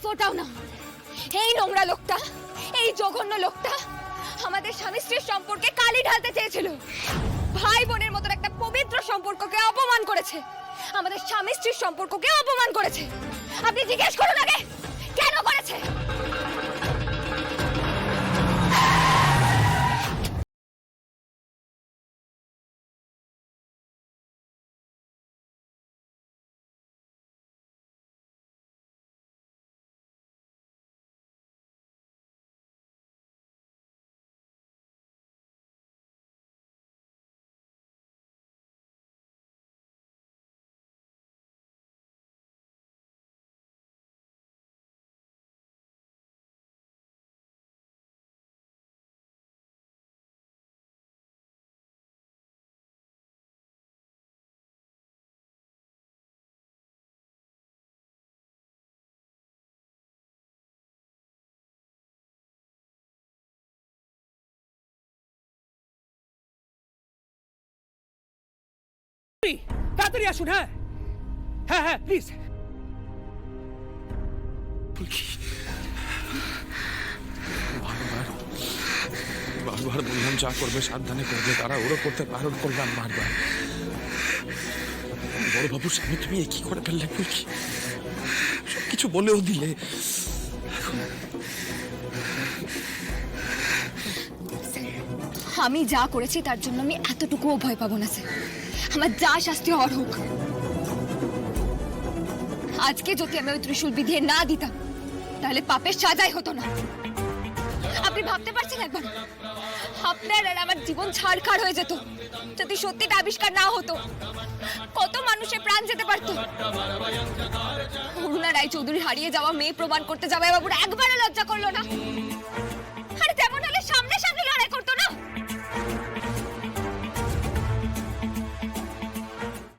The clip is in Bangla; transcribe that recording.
ফোটাও না। এই নোংরা লোকটা, এই জঘন্য লোকটা আমাদের স্বামী স্ত্রীর সম্পর্কে কালি ঢালতে চেয়েছিল। ভাই বোনের মতন একটা পবিত্র সম্পর্ককে অপমান করেছে, আমাদের স্বামী স্ত্রীর সম্পর্ককে অপমান করেছে। আপনি জিজ্ঞেস করুন আগে কেন করেছে। তাড়াতাড়ি আসুন। হ্যাঁ হ্যাঁ হ্যাঁ প্লিজ। বারবার বললাম যা করবে সাবধানে করবে, তারা ওরও করতে বারণ করলাম বারবার। বড় বাবুর সামনে তুমি কি করে ফেললে ফুলকি? সবকিছু বলেও দিলে। আমি যা করেছি তার জন্য আমি এতটুকুও ভয় পাবো না স্যার। আমার যা শাস্তি হওয়ার হোক। আজকে যদি আমি ওই ত্রিশূল বিধিয়ে না দিতাম তাহলে পাপের সাজাই হতো না। আপনি ভাবতে পারছেন একবার, আপনার আর আমার জীবন ছাড়খাড় হয়ে যেত যদি সত্যিটা আবিষ্কার না হতো। কত মানুষের প্রাণ যেতে পারতো। অরুণা রায় চৌধুরী হারিয়ে যাওয়া মেয়ে প্রমাণ করতে যাওয়া বাবুর একবারও লজ্জা করলো না।